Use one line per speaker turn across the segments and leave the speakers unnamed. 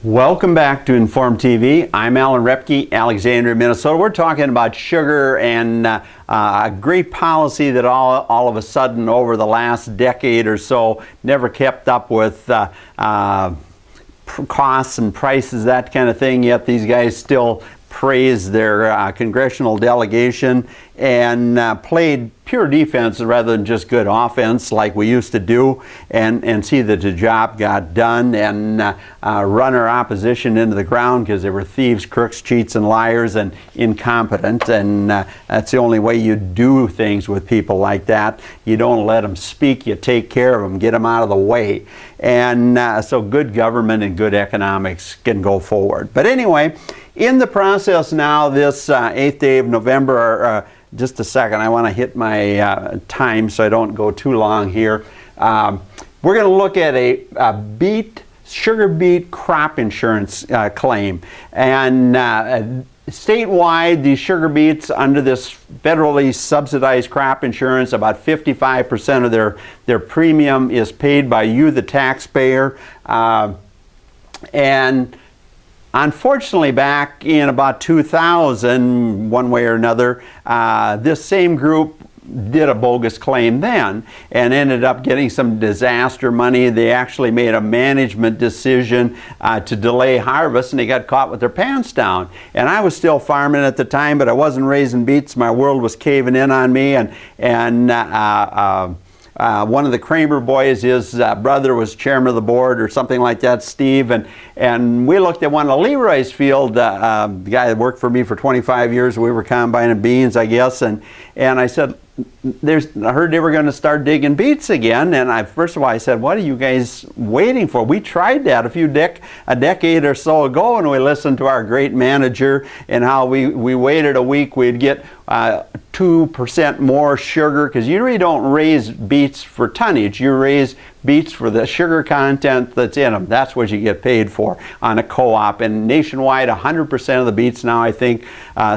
Welcome back to Inform TV. I'm Alan Repke, Alexandria, Minnesota. We're talking about sugar and a great policy that all of a sudden over the last decade or so never kept up with costs and prices, that kind of thing, yet these guys still praised their congressional delegation and played pure defense rather than just good offense like we used to do, and see that the job got done and run our opposition into the ground because they were thieves, crooks, cheats, and liars and incompetent, and that's the only way you do things with people like that. You don't let them speak, you take care of them, get them out of the way, and so good government and good economics can go forward. But anyway, in the process now, this 8th day of November, just a second, I want to hit my time so I don't go too long here. We're going to look at a beet, sugar beet crop insurance claim. And statewide, these sugar beets under this federally subsidized crop insurance, about 55% of their premium is paid by you, the taxpayer. And unfortunately, back in about 2000, one way or another, this same group did a bogus claim then and ended up getting some disaster money. They actually made a management decision to delay harvest, and they got caught with their pants down. And I was still farming at the time, but I wasn't raising beets. My world was caving in on me, and one of the Kramer boys, his brother was chairman of the board or something like that, Steve, and we looked at one of Leroy's field, the guy that worked for me for 25 years. We were combining beans, I guess, and I said, I heard they were going to start digging beets again, and first of all I said, what are you guys waiting for? We tried that a decade or so ago, and we listened to our great manager and how we waited a week, we'd get 2% more sugar, because you really don't raise beets for tonnage, you raise beets for the sugar content that's in them. That's what you get paid for on a co-op. And nationwide, 100% of the beets now, I think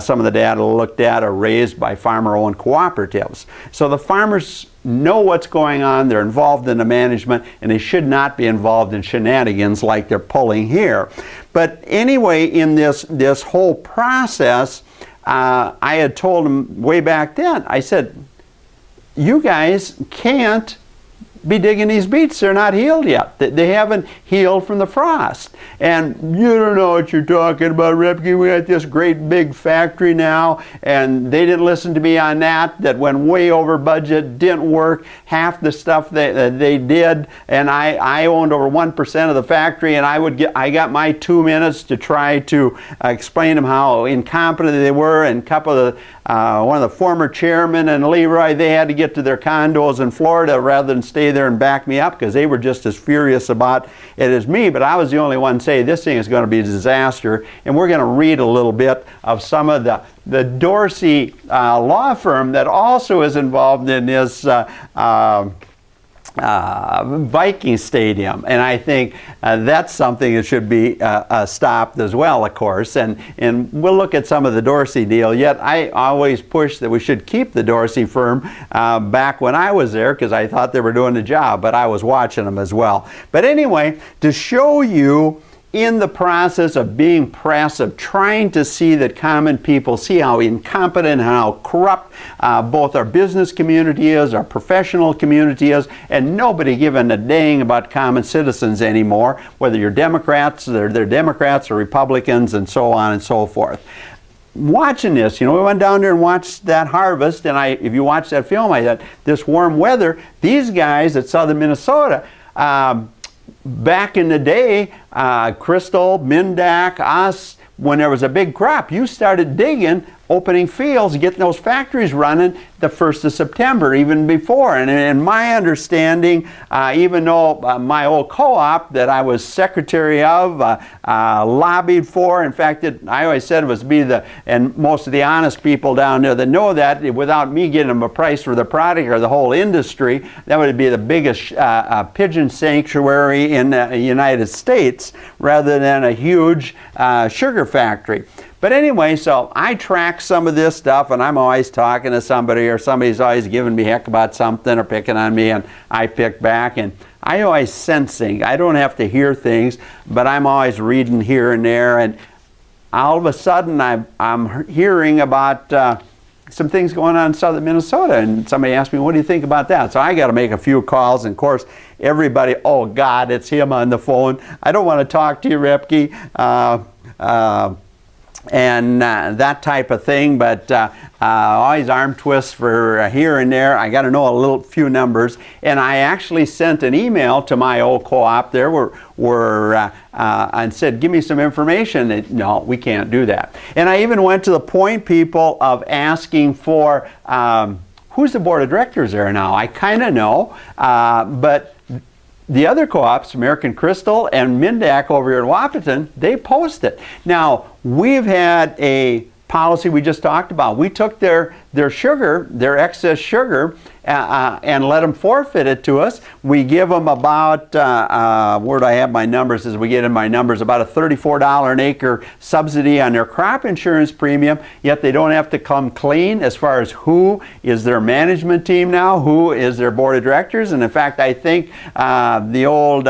some of the data looked at, are raised by farmer-owned cooperatives. So the farmers know what's going on, they're involved in the management, and they should not be involved in shenanigans like they're pulling here. But anyway, in this whole process, I had told them way back then, I said, you guys can't be digging these beets. They're not healed yet. They haven't healed from the frost. And you don't know what you're talking about, Repke. We got this great big factory now, and they didn't listen to me on that went way over budget, didn't work. Half the stuff they did, and I owned over 1% of the factory, and I got my 2 minutes to try to explain to them how incompetent they were, and a couple of one of the former chairmen and Leroy, they had to get to their condos in Florida rather than stay there and back me up, because they were just as furious about it as me. But I was the only one saying this thing is going to be a disaster. And we're going to read a little bit of some of the Dorsey law firm that also is involved in this Viking Stadium, and I think that's something that should be stopped as well, of course, and we'll look at some of the Dorsey deal. Yet I always push that we should keep the Dorsey firm back when I was there, because I thought they were doing the job, but I was watching them as well. But anyway, to show you in the process of being press, of trying to see that common people see how incompetent and how corrupt both our business community is, our professional community is, and nobody giving a dang about common citizens anymore, whether you're Democrats, they're Democrats or Republicans, and so on and so forth. Watching this, we went down there and watched that harvest, and if you watch that film, I thought, this warm weather, these guys at southern Minnesota, back in the day, Crystal, Minn-Dak, us, when there was a big crop, you started digging, opening fields, getting those factories running the 1st of September, even before. And in my understanding, even though my old co-op that I was secretary of, lobbied for, in fact, I always said it was and most of the honest people down there that know that, without me getting them a price for the product or the whole industry, that would be the biggest pigeon sanctuary in the United States, rather than a huge sugar factory. But anyway, so I track some of this stuff, and I'm always talking to somebody, or somebody's always giving me heck about something or picking on me, and I pick back. And I always sense things. I don't have to hear things, but I'm always reading here and there, and all of a sudden I'm hearing about some things going on in southern Minnesota, and somebody asked me, what do you think about that? So I got to make a few calls, and of course everybody, oh God, it's him on the phone. I don't want to talk to you, Repke. And that type of thing, but always arm twists for here and there. I got to know a few numbers, and I actually sent an email to my old co-op there and said, give me some information. And, no, we can't do that. And I even went to the point, people, of asking for who's the board of directors there now. I kind of know, but the other co-ops, American Crystal and Minn-Dak over here in Wahpeton, they post it. Now, we've had a policy we just talked about. We took their sugar, their excess sugar, and let them forfeit it to us. We give them about, where do I have my numbers as we get in my numbers, about a $34 an acre subsidy on their crop insurance premium, yet they don't have to come clean as far as who is their management team now, who is their board of directors. And in fact, I think the old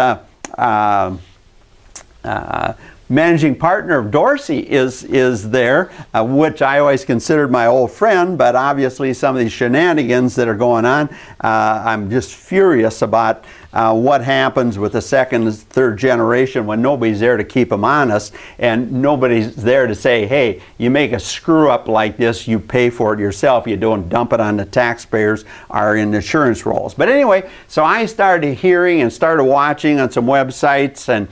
managing partner of Dorsey is there, which I always considered my old friend, but obviously some of these shenanigans that are going on, I'm just furious about what happens with the second and third generation when nobody's there to keep them honest, and nobody's there to say, hey, you make a screw up like this, you pay for it yourself, you don't dump it on the taxpayers or in insurance rolls. But anyway, so I started hearing and started watching on some websites and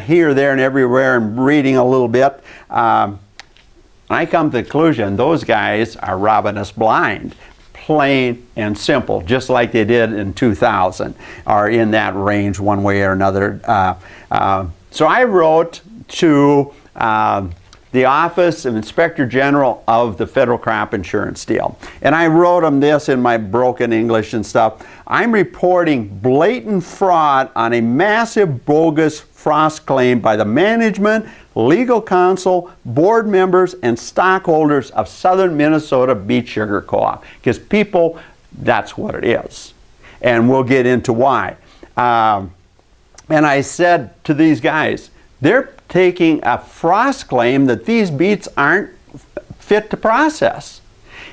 here, there, and everywhere, and reading a little bit. I come to the conclusion those guys are robbing us blind. Plain and simple, just like they did in 2000, or in that range one way or another. So I wrote to the Office of Inspector General of the Federal Crop Insurance deal. And I wrote them this in my broken English and stuff. I'm reporting blatant fraud on a massive bogus frost claim by the management, legal counsel, board members, and stockholders of Southern Minnesota Beet Sugar Co-op. Because people, that's what it is. And we'll get into why. And I said to these guys, they're taking a frost claim that these beets aren't fit to process.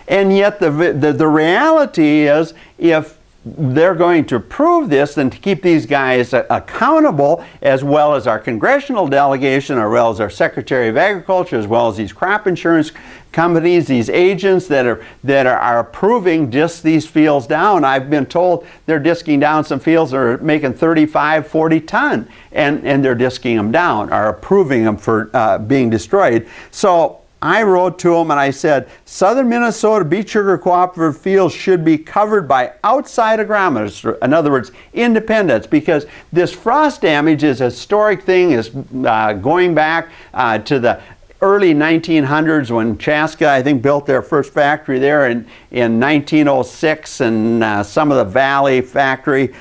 And yet the reality is, if they're going to prove this, then to keep these guys accountable, as well as our congressional delegation, as well as our Secretary of Agriculture, as well as these crop insurance companies, these agents that are approving these fields down. I've been told they're disking down some fields that are making 35, 40 ton, and they're disking them down, or approving them for being destroyed. So I wrote to them and I said, Southern Minnesota Beet Sugar Cooperative fields should be covered by outside agronomists, in other words, independents, because this frost damage is a historic thing, is going back to the early 1900s when Chaska, I think, built their first factory there in 1906, and some of the Valley factory,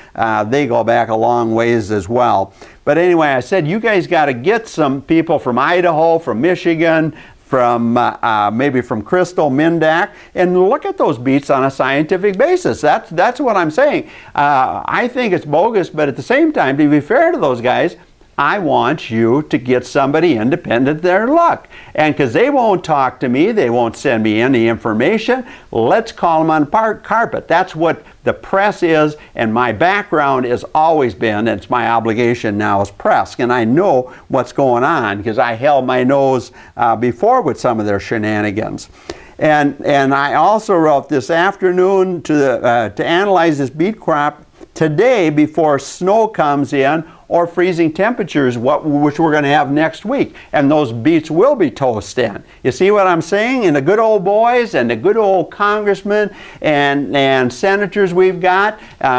they go back a long ways as well. But anyway, I said, you guys got to get some people from Idaho, from Michigan, from maybe from Crystal, Minn-Dak, and look at those beets on a scientific basis. That's what I'm saying. I think it's bogus, but at the same time, to be fair to those guys, I want you to get somebody independent their luck. And because they won't talk to me, they won't send me any information, let's call them on the carpet. That's what the press is, and my background has always been, and it's my obligation now as press. And I know what's going on because I held my nose before with some of their shenanigans. And I also wrote this afternoon to analyze this beet crop today before snow comes in, or freezing temperatures, which we're going to have next week. And those beets will be toast in. You see what I'm saying? And the good old boys and the good old congressmen and senators we've got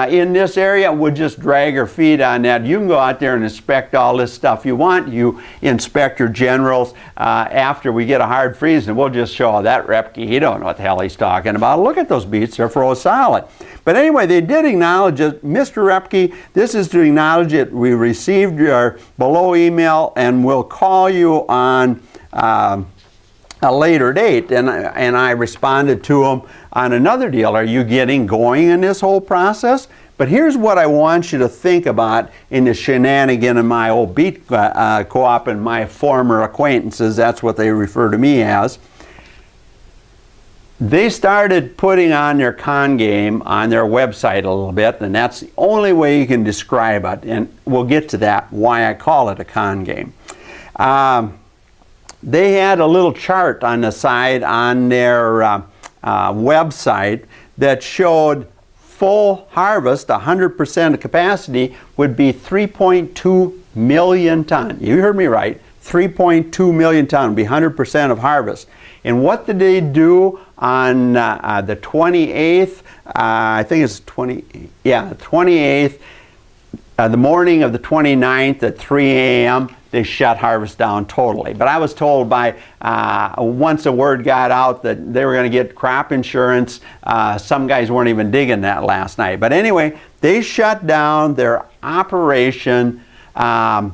in this area would just drag their feet on that. You can go out there and inspect all this stuff you want, you inspector generals, after we get a hard freeze, and we'll just show that Repke, he don't know what the hell he's talking about. Look at those beets, they're froze solid. But anyway, they did acknowledge it. Mr. Repke, this is to acknowledge it. We received your below email, and we'll call you on a later date. And I responded to him on another deal. Are you getting going in this whole process? But here's what I want you to think about in the shenanigan in my old beet co-op and my former acquaintances. That's what they refer to me as. They started putting on their con game on their website a little bit, and that's the only way you can describe it. And we'll get to that, why I call it a con game. They had a little chart on the side on their website that showed full harvest, 100% of capacity, would be 3.2 million ton. You heard me right, 3.2 million ton would be 100% of harvest. And what did they do on the 28th? I think it's 28th, the morning of the 29th at 3 a.m. they shut harvest down totally. But I was told by, once the word got out that they were going to get crop insurance, some guys weren't even digging that last night. But anyway, they shut down their operation on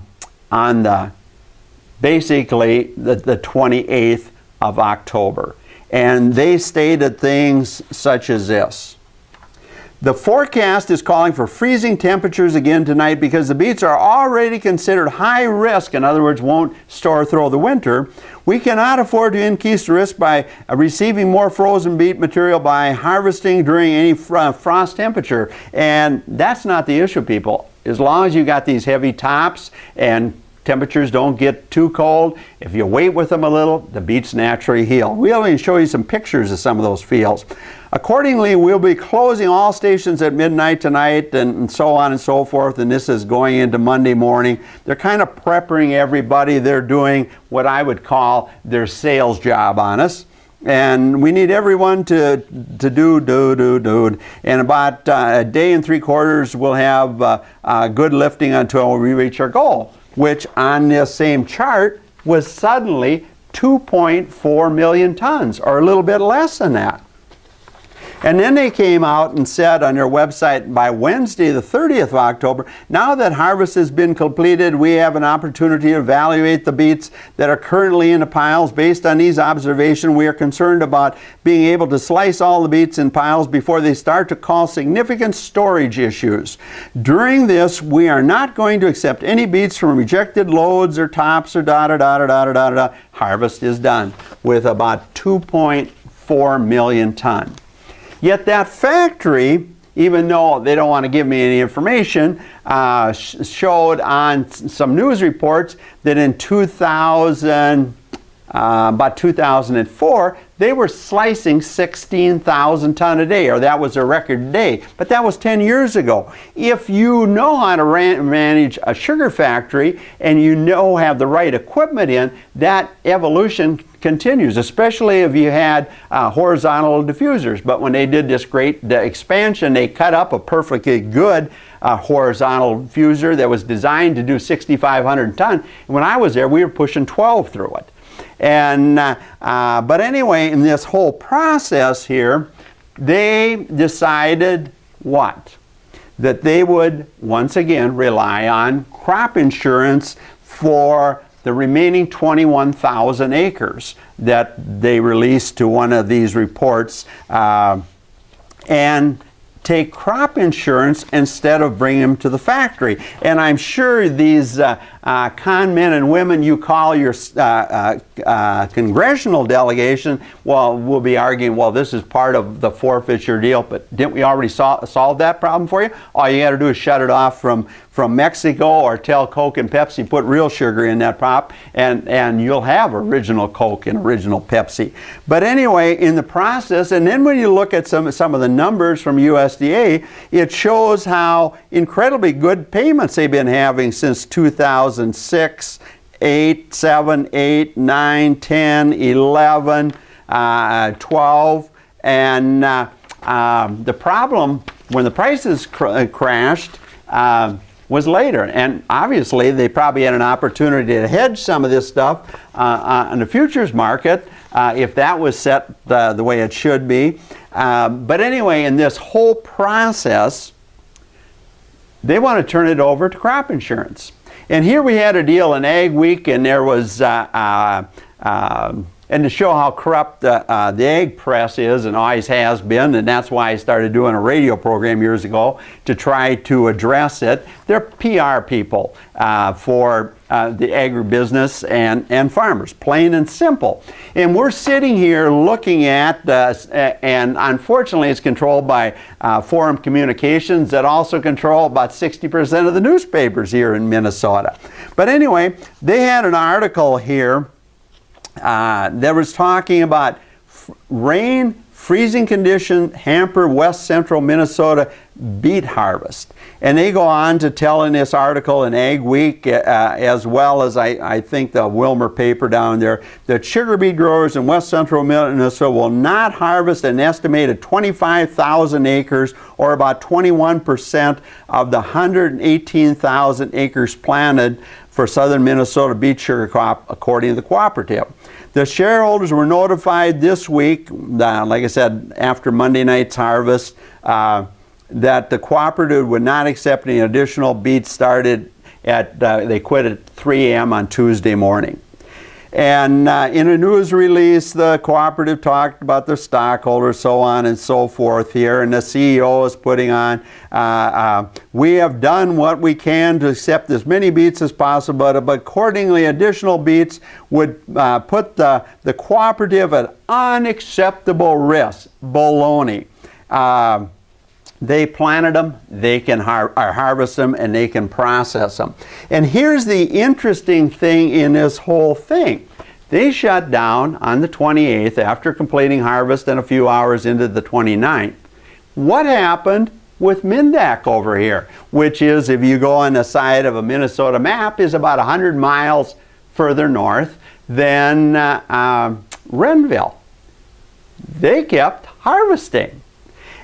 the, basically the 28th of October. And they stated things such as this. The forecast is calling for freezing temperatures again tonight because the beets are already considered high risk, in other words, won't store through the winter. We cannot afford to increase the risk by receiving more frozen beet material by harvesting during any frost temperature. And that's not the issue, people. As long as you got these heavy tops and temperatures don't get too cold, if you wait with them a little, the beets naturally heal. We'll even show you some pictures of some of those fields. Accordingly, we'll be closing all stations at midnight tonight and so on and so forth, and this is going into Monday morning. They're kind of prepping everybody. They're doing what I would call their sales job on us. And we need everyone to do. And about a day and 3/4 we'll have good lifting until we reach our goal, which on this same chart was suddenly 2.4 million tons, or a little bit less than that. And then they came out and said on their website by Wednesday, the 30th of October, now that harvest has been completed, we have an opportunity to evaluate the beets that are currently in the piles. Based on these observations, we are concerned about being able to slice all the beets in piles before they start to cause significant storage issues. During this, we are not going to accept any beets from rejected loads or tops or Harvest is done with about 2.4 million ton. Yet that factory, even though they don't want to give me any information, showed on some news reports that in about 2004, they were slicing 16,000 ton a day, or that was a record day. But that was 10 years ago. If you know how to manage a sugar factory and you have the right equipment in, that evolution continues, especially if you had horizontal diffusers. But when they did this great expansion, they cut up a perfectly good horizontal diffuser that was designed to do 6,500 ton. And when I was there, we were pushing 12 through it. And but anyway, in this whole process here, they decided what? That they would once again rely on crop insurance for the remaining 21,000 acres that they released to one of these reports, and take crop insurance instead of bringing them to the factory. And I'm sure these con men and women you call your congressional delegation, well, we'll be arguing, well, this is part of the forfeiture deal, but didn't we already solve that problem for you? All you got to do is shut it off from Mexico, or tell Coke and Pepsi put real sugar in that pop, and you'll have original Coke and original Pepsi. But anyway, in the process, and then when you look at some of the numbers from USDA, it shows how incredibly good payments they've been having since 2006, 8, 7, 8, 9, 10, 11, 12, and the problem when the prices crashed was later, and obviously they probably had an opportunity to hedge some of this stuff on the futures market if that was set the way it should be. But anyway, in this whole process, they want to turn it over to crop insurance. And here we had a deal in Ag Week, and there was and to show how corrupt the ag press is and always has been, and that's why I started doing a radio program years ago to try to address it. They're PR people for the agribusiness and farmers, plain and simple. And we're sitting here looking at, and unfortunately it's controlled by Forum Communications that also control about 60% of the newspapers here in Minnesota. But anyway, they had an article here that was talking about rain, freezing conditions hamper west central Minnesota beet harvest. And they go on to tell in this article in Ag Week, as well as I think the Wilmer paper down there, that sugar beet growers in west central Minnesota will not harvest an estimated 25,000 acres, or about 21% of the 118,000 acres planted for southern Minnesota beet sugar crop, according to the cooperative. The shareholders were notified this week, like I said, after Monday night's harvest, that the cooperative would not accept any additional beets started at, they quit at 3 a.m. on Tuesday morning. And in a news release, the cooperative talked about their stockholders, so on and so forth here, and the CEO is putting on, we have done what we can to accept as many beets as possible, but accordingly additional beets would put the cooperative at unacceptable risk. Baloney. They planted them, they can harvest them, and they can process them. And here's the interesting thing in this whole thing. They shut down on the 28th after completing harvest and a few hours into the 29th. What happened with Minn-Dak over here? Which is, if you go on the side of a Minnesota map, is about 100 miles further north than Renville. They kept harvesting.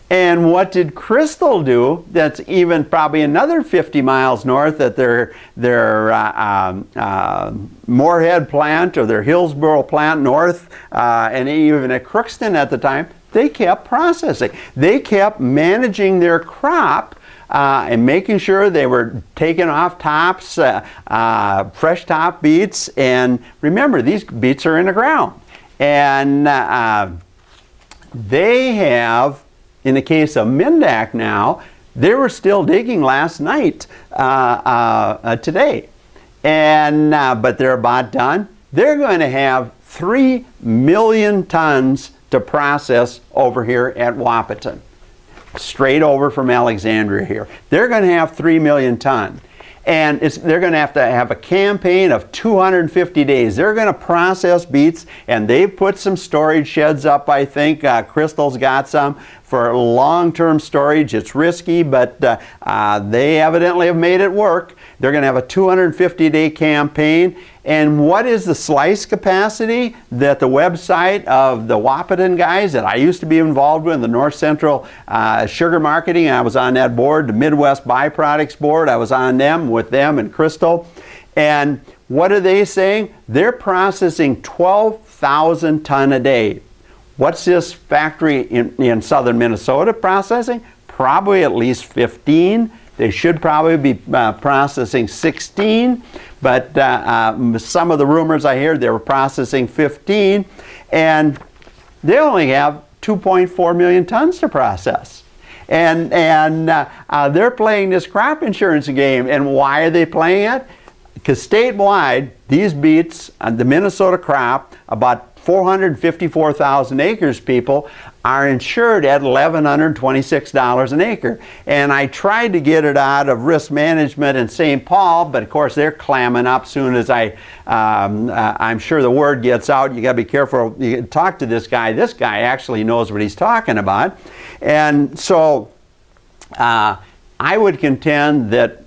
And what did Crystal do that's even probably another 50 miles north at their Moorhead plant or their Hillsboro plant north, and even at Crookston at the time? They kept processing. They kept managing their crop and making sure they were taking off tops, fresh top beets. And remember, these beets are in the ground. And they have, in the case of Minn-Dak now, they were still digging last night, today. And, but they're about done. They're going to have 3 million tons to process over here at Wahpeton. Straight over from Alexandria here. They're going to have 3 million tons. And they're going to have a campaign of 250 days. They're going to process beets, and they've put some storage sheds up, I think. Crystal's got some for long-term storage. It's risky, but they evidently have made it work. They're going to have a 250-day campaign. And what is the slice capacity that the website of the Wahpeton guys that I used to be involved with, the North Central Sugar Marketing, I was on that board, the Midwest Byproducts Board, I was on them with them and Crystal. And what are they saying? They're processing 12,000 ton a day. What's this factory in southern Minnesota processing? Probably at least 15. They should probably be processing 16, but some of the rumors I heard, they were processing 15, and they only have 2.4 million tons to process. And they're playing this crop insurance game. And why are they playing it? Because statewide, these beets, the Minnesota crop, about 454,000 acres, people, are insured at $1,126 an acre. And I tried to get it out of risk management in St. Paul, but of course they're clamming up soon as I'm sure the word gets out. You got to be careful. You talk to this guy. This guy actually knows what he's talking about. And so I would contend that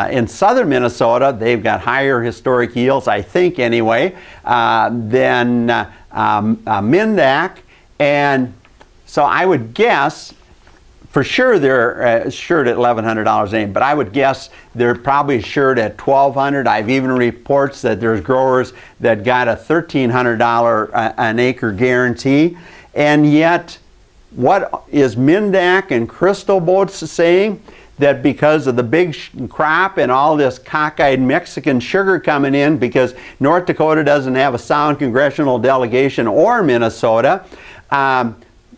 in southern Minnesota, they've got higher historic yields, I think anyway, than Minn-Dak. And so I would guess, for sure they're assured at $1,100 an acre, but I would guess they're probably assured at $1,200. I've even reports that there's growers that got a $1,300 an acre guarantee. And yet, what is Minn-Dak and Crystal both saying? that because of the big crop and all this cockeyed Mexican sugar coming in, because North Dakota doesn't have a sound congressional delegation, or Minnesota,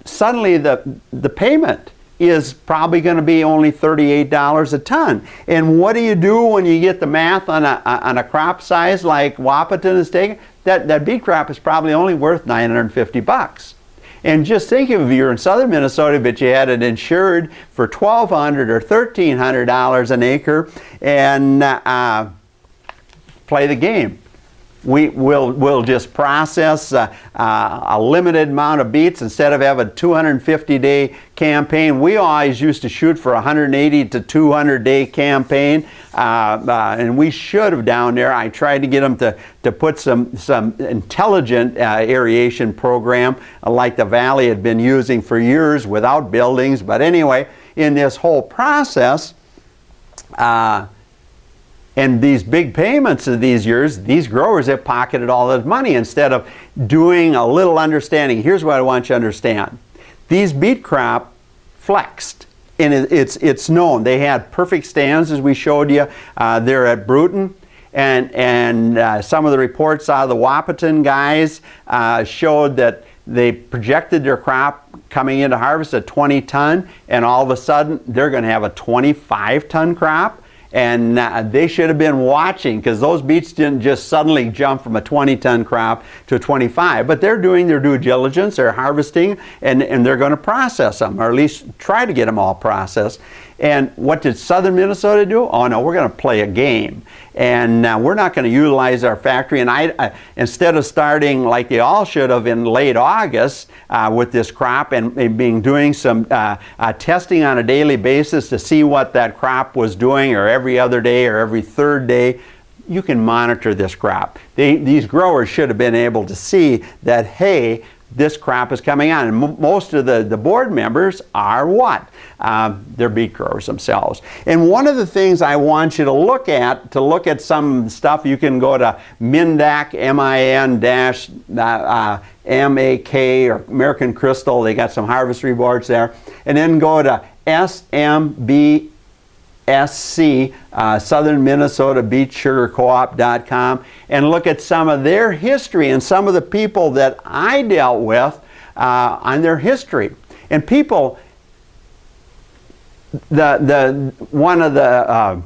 suddenly the payment is probably going to be only $38 a ton. And what do you do when you get the math on a crop size like Wahpeton is taking? That beet crop is probably only worth $950. And just think if you're in southern Minnesota, but you had it insured for $1,200 or $1,300 an acre, and play the game. We'll just process a limited amount of beets instead of having a 250-day campaign. We always used to shoot for a 180 to 200-day campaign, and we should have down there. I tried to get them to put some intelligent aeration program like the Valley had been using for years without buildings. But anyway, in this whole process, and these big payments of these years, these growers have pocketed all that money instead of doing a little understanding. Here's what I want you to understand. These beet crop flexed, and it's known. They had perfect stands, as we showed you there at Bruton, and some of the reports out of the Wahpeton guys showed that they projected their crop coming into harvest at 20 ton, and all of a sudden they're going to have a 25-ton crop. And they should have been watching, because those beets didn't just suddenly jump from a 20-ton crop to a 25. But they're doing their due diligence, they're harvesting, and they're going to process them, or at least try to get them all processed. And what did southern Minnesota do? Oh no, we're going to play a game. And we're not going to utilize our factory. And I instead of starting like they all should have in late August with this crop and doing some testing on a daily basis to see what that crop was doing, or every other day or every third day, you can monitor this crop. These growers should have been able to see that, hey, this crop is coming on. And most of the board members are what? They're beet growers themselves. And one of the things I want you to look at some stuff, you can go to Minn-Dak, MIN-MAK, or American Crystal. They got some harvest reports there. And then go to SMBSC, Southern Minnesota Beet Sugar Co-op.com, and look at some of their history and some of the people that I dealt with on their history. And people, one of the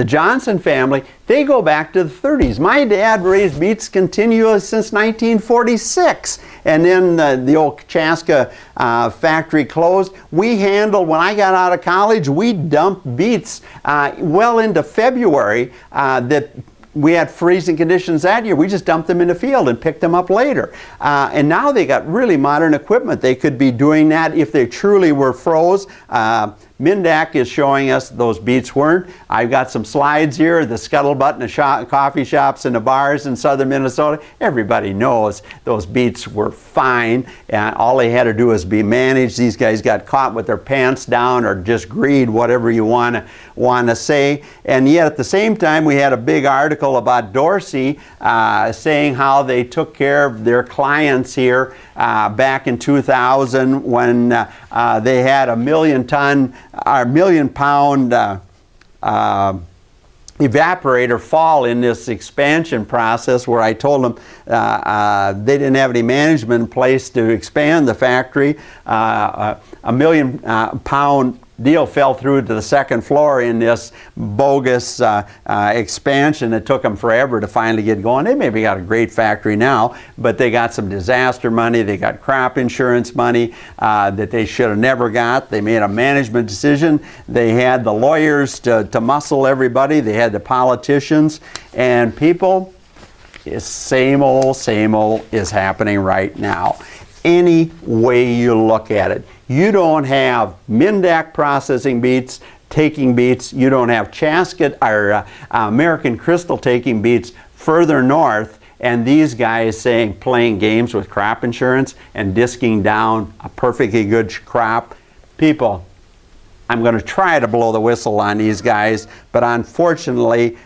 Johnson family, they go back to the 30s. My dad raised beets continuously since 1946, and then the old Chaska factory closed. We handled, when I got out of college, we dumped beets well into February that we had freezing conditions that year. We just dumped them in the field and picked them up later. And now they got really modern equipment. They could be doing that if they truly were froze. Minn-Dak is showing us those beets weren't. I've got some slides here, the scuttlebutt in the coffee shops and the bars in southern Minnesota. Everybody knows those beets were fine, and all they had to do was be managed. These guys got caught with their pants down, or just greed, whatever you want to say. And yet at the same time, we had a big article about Dorsey saying how they took care of their clients here back in 2000 when they had a million pound evaporator fall in this expansion process, where I told them they didn't have any management in place to expand the factory. A million pound deal fell through to the second floor in this bogus expansion. It took them forever to finally get going. They maybe got a great factory now, but they got some disaster money, they got crop insurance money that they should have never got. They made a management decision. They had the lawyers to muscle everybody. They had the politicians, and people, same old is happening right now. Any way you look at it. You don't have Minn-Dak processing beets, taking beets. You don't have Chaska or American Crystal taking beets further north, and these guys playing games with crop insurance and disking down a perfectly good crop. People, I'm going to try to blow the whistle on these guys, but unfortunately,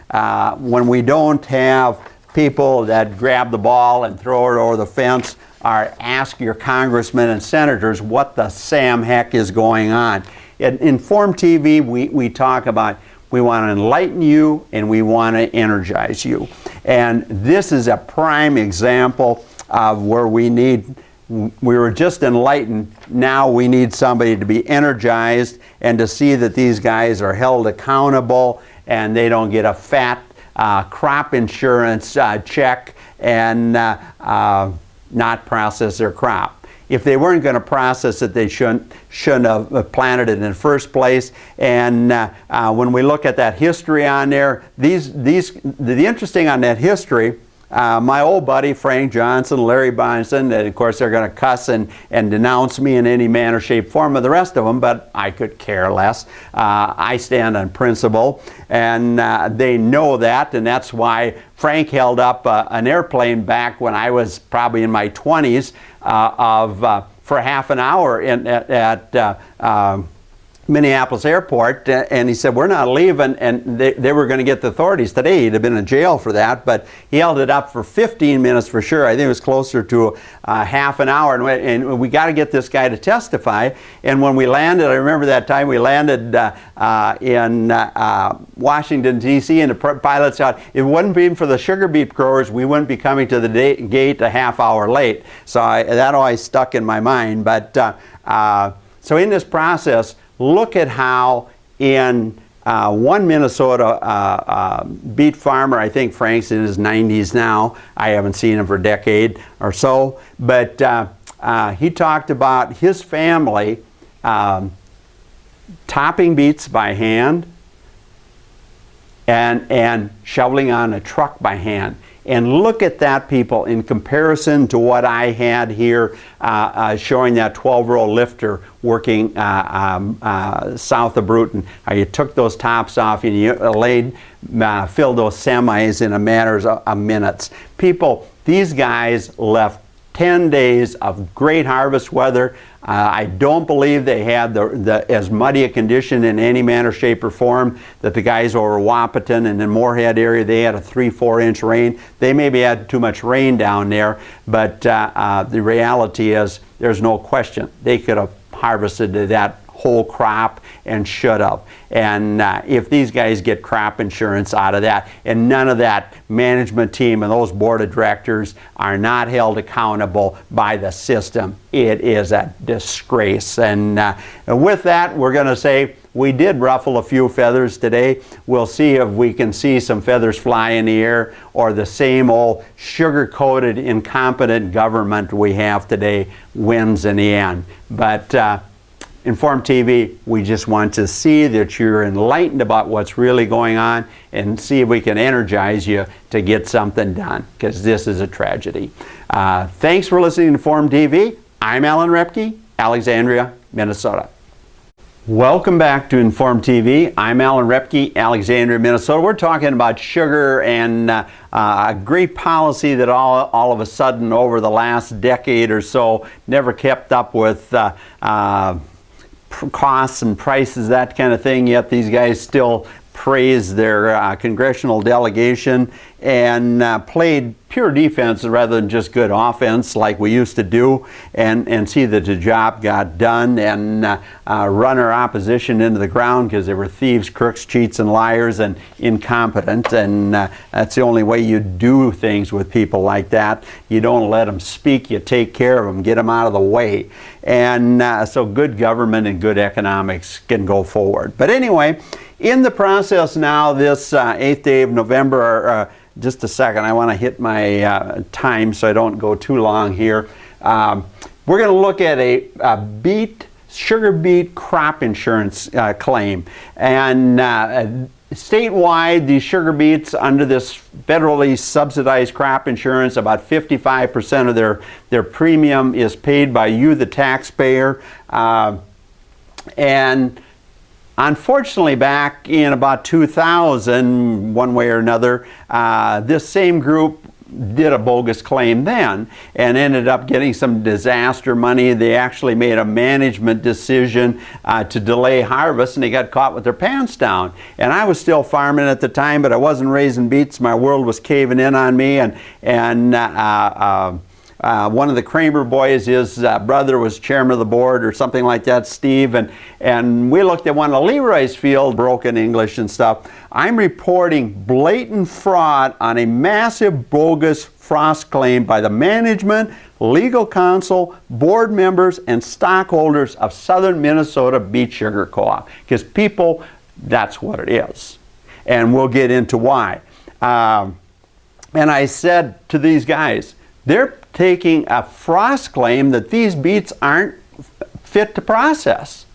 when we don't have people that grab the ball and throw it over the fence, or ask your congressmen and senators what the Sam heck is going on. In Inform TV, we talk about we want to enlighten you and we want to energize you. And this is a prime example of where we were just enlightened. Now we need somebody to be energized and to see that these guys are held accountable and they don't get a fat crop insurance check and not process their crop. If they weren't going to process it, they shouldn't have planted it in the first place. And when we look at that history on there, the interesting on that history, my old buddy Frank Johnson, Larry Bonson, and of course they're going to cuss and denounce me in any manner, shape, form of the rest of them, but I could care less. I stand on principle, and they know that, and that's why Frank held up an airplane back when I was probably in my 20s for half an hour at Minneapolis airport, and he said, we're not leaving, and they were going to get the authorities today. He'd have been in jail for that, but he held it up for 15 minutes for sure. I think it was closer to half an hour, and we got to get this guy to testify. And when we landed, I remember that time we landed in Washington, D.C., and the pilot said, if it wouldn't be for the sugar beet growers, we wouldn't be coming to the gate a half hour late. So that always stuck in my mind. But so in this process, look at how in one Minnesota beet farmer, I think Frank's in his 90s now. I haven't seen him for a decade or so. But he talked about his family topping beets by hand and shoveling on a truck by hand. And look at that, people, in comparison to what I had here showing that 12-row lifter working south of Bruton. You took those tops off and you filled those semis in a matter of minutes. People, these guys left 10 days of great harvest weather. I don't believe they had as muddy a condition in any manner, shape, or form that the guys over Wahpeton and the Moorhead area, they had a 3-4 inch rain. They maybe had too much rain down there, but the reality is there's no question they could have harvested that whole crop and should have. And if these guys get crop insurance out of that, and none of that management team and those board of directors are not held accountable by the system, it is a disgrace. And with that, we're going to say we did ruffle a few feathers today. We'll see if we can see some feathers fly in the air, or the same old sugar-coated, incompetent government we have today wins in the end. But Inform TV, we just want to see that you're enlightened about what's really going on and see if we can energize you to get something done, because this is a tragedy. Thanks for listening to Inform TV. I'm Alan Repke, Alexandria, Minnesota. Welcome back to Inform TV. I'm Alan Repke, Alexandria, Minnesota. We're talking about sugar and a great policy that all of a sudden over the last decade or so never kept up with costs and prices, that kind of thing, yet these guys still praised their congressional delegation and played pure defense rather than just good offense like we used to do, and see that the job got done and run our opposition into the ground because they were thieves, crooks, cheats, and liars and incompetent. And that's the only way you do things with people like that. You don't let them speak, you take care of them, get them out of the way. And so good government and good economics can go forward. But anyway, in the process now, this 8th day of November, just a second, I want to hit my time so I don't go too long here. We're going to look at a sugar beet crop insurance claim. And statewide, these sugar beets under this federally subsidized crop insurance, about 55% of their premium is paid by you, the taxpayer. And unfortunately, back in about 2000, one way or another, this same group did a bogus claim then and ended up getting some disaster money. They actually made a management decision to delay harvest, and they got caught with their pants down. And I was still farming at the time, but I wasn't raising beets. My world was caving in on me, and one of the Kramer boys, his brother was chairman of the board or something like that, Steve, and we looked at one of Leroy's field, broken English and stuff. I'm reporting blatant fraud on a massive bogus frost claim by the management, legal counsel, board members, and stockholders of Southern Minnesota Beet Sugar Co-op. Because people, that's what it is. And we'll get into why. And I said to these guys, they're taking a frost claim that these beets aren't fit to process.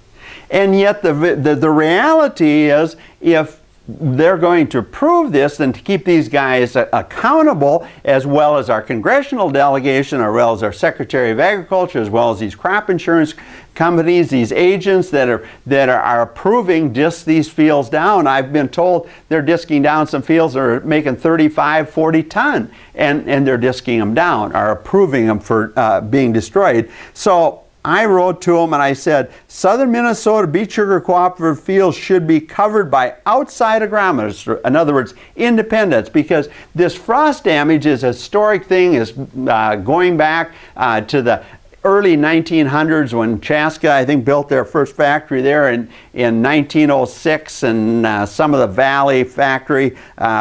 And yet the reality is, if they're going to prove this, and to keep these guys accountable, as well as our congressional delegation, as well as our Secretary of Agriculture, as well as these crop insurance companies, these agents that are approving disc these fields down. I've been told they're disking down some fields that are making 35, 40 ton, and they're disking them down, are approving them for being destroyed. So I wrote to them and I said, Southern Minnesota Beet Sugar Cooperative fields should be covered by outside agronomists, in other words, independents, because this frost damage is a historic thing, is going back to the early 1900s when Chaska, I think, built their first factory there in 1906, and some of the Valley factory,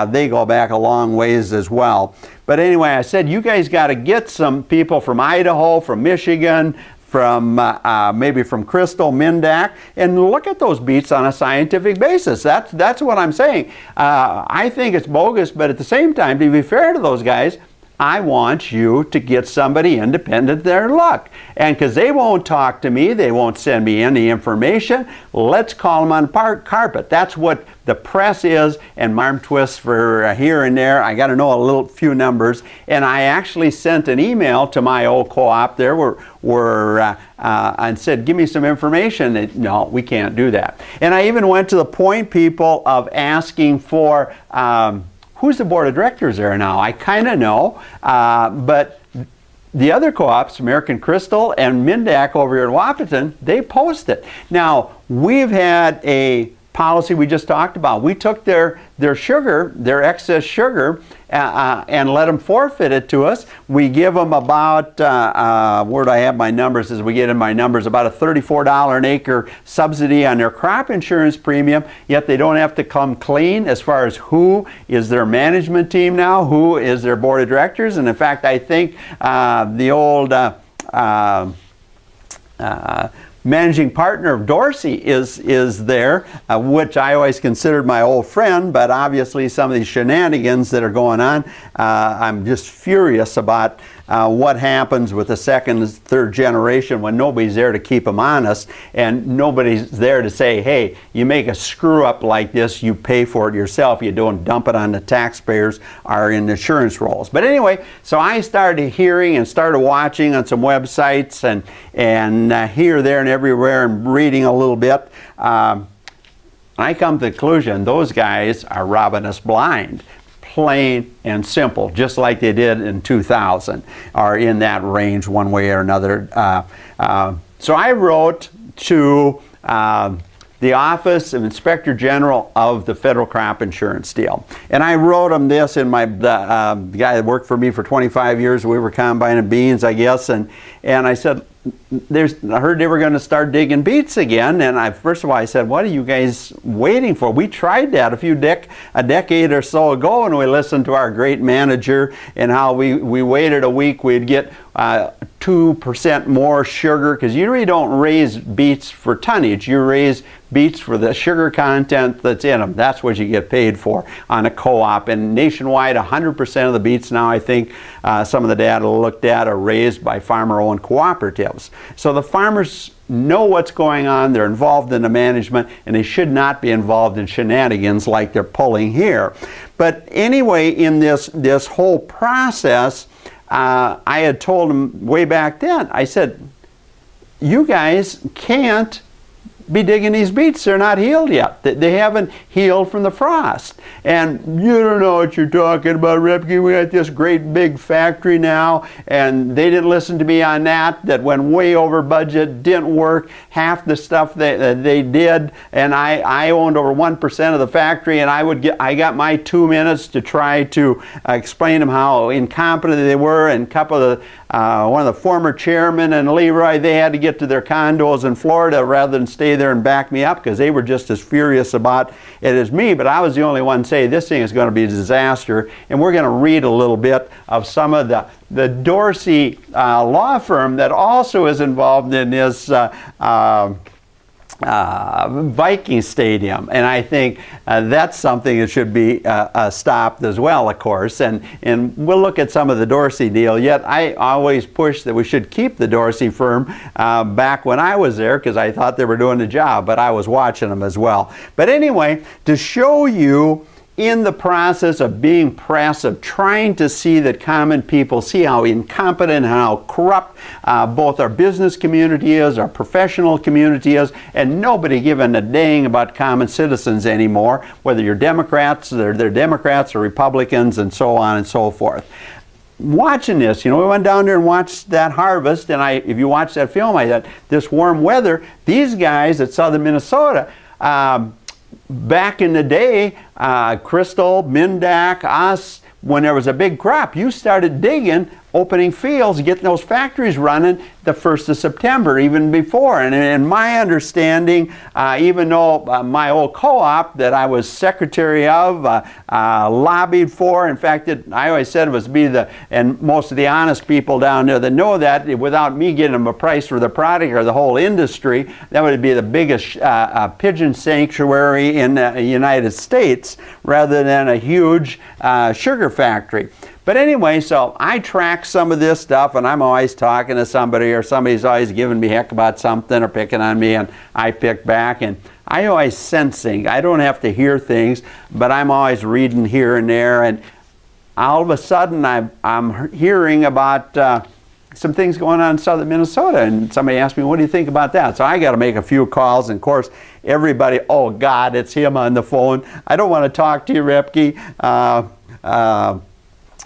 they go back a long ways as well. But anyway, I said, you guys got to get some people from Idaho, from Michigan, from maybe from Crystal, Minn-Dak, and look at those beets on a scientific basis. That's what I'm saying. I think it's bogus, but at the same time, to be fair to those guys, I want you to get somebody independent their luck. And because they won't talk to me, they won't send me any information, let's call them on carpet. That's what the press is, and arm twists for here and there. I got to know a few numbers. And I actually sent an email to my old co-op there and said, give me some information. And, no, we can't do that. And I even went to the point, people, of asking for who's the board of directors there now? I kind of know, but the other co-ops, American Crystal and Minn-Dak over here in Wahpeton, they post it. Now, we've had a policy we just talked about. We took their sugar, their excess sugar, and let them forfeit it to us. We give them about, where do I have my numbers as we get in my numbers, about a $34 an acre subsidy on their crop insurance premium, yet they don't have to come clean as far as who is their management team now, who is their board of directors. And in fact, I think the old managing partner of Dorsey is there, which I always considered my old friend, but obviously some of these shenanigans that are going on, I'm just furious about what happens with the second and third generation when nobody's there to keep them honest, and nobody's there to say, hey, you make a screw up like this, you pay for it yourself, you don't dump it on the taxpayers or in insurance rolls. But anyway, so I started hearing and started watching on some websites and here, there, and everywhere, and reading a little bit. I come to the conclusion those guys are robbing us blind. Plain and simple, just like they did in 2000, or in that range one way or another. So I wrote to the Office of Inspector General of the Federal Crop Insurance deal. And I wrote them this in the guy that worked for me for 25 years, we were combining beans, I guess, and I said, I heard they were going to start digging beets again, and first of all I said, what are you guys waiting for? We tried that a decade or so ago, and we listened to our great manager and how we waited a week, we'd get 2% more sugar, because you really don't raise beets for tonnage, you raise beets for the sugar content that's in them. That's what you get paid for on a co-op. And nationwide, 100% of the beets now, I think some of the data looked at, are raised by farmer-owned cooperatives. So the farmers know what's going on, they're involved in the management, and they should not be involved in shenanigans like they're pulling here. But anyway, in this whole process, I had told them way back then, I said, you guys can't be digging these beets. They're not healed yet. They haven't healed from the frost. And you don't know what you're talking about, Repke. We got this great big factory now, and they didn't listen to me on that went way over budget, didn't work. Half the stuff they did, and I owned over 1% of the factory, and I got my 2 minutes to try to explain to them how incompetent they were, and a couple of one of the former chairmen and Leroy, they had to get to their condos in Florida rather than stay there and back me up, because they were just as furious about it as me. But I was the only one saying this thing is going to be a disaster. And we're going to read a little bit of some of the Dorsey law firm that also is involved in this Viking Stadium, and I think that's something that should be stopped as well, of course, and we'll look at some of the Dorsey deal. Yet I always push that we should keep the Dorsey firm back when I was there, because I thought they were doing the job, but I was watching them as well. But anyway, to show you in the process of being press, of trying to see that common people see how incompetent and how corrupt both our business community is, our professional community is, and nobody giving a dang about common citizens anymore, whether you're Democrats, they're Democrats or Republicans, and so on and so forth. Watching this, we went down there and watched that harvest, and if you watch that film, I thought, this warm weather, these guys at southern Minnesota, back in the day, Crystal, Minn-Dak, us, when there was a big crop, you started digging, opening fields, getting those factories running the 1st of September, even before. And in my understanding, even though my old co-op that I was secretary of, lobbied for, in fact, I always said it was and most of the honest people down there that know that, without me getting them a price for the product or the whole industry, that would be the biggest pigeon sanctuary in the United States, rather than a huge sugar factory. But anyway, so I track some of this stuff, and I'm always talking to somebody, or somebody's always giving me heck about something or picking on me, and I pick back. And I always sense things. I don't have to hear things, but I'm always reading here and there. And all of a sudden, I'm hearing about some things going on in southern Minnesota. And somebody asked me, what do you think about that? So I got to make a few calls. And of course, everybody, oh God, it's him on the phone. I don't want to talk to you, Repke.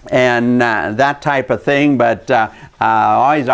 And that type of thing, but always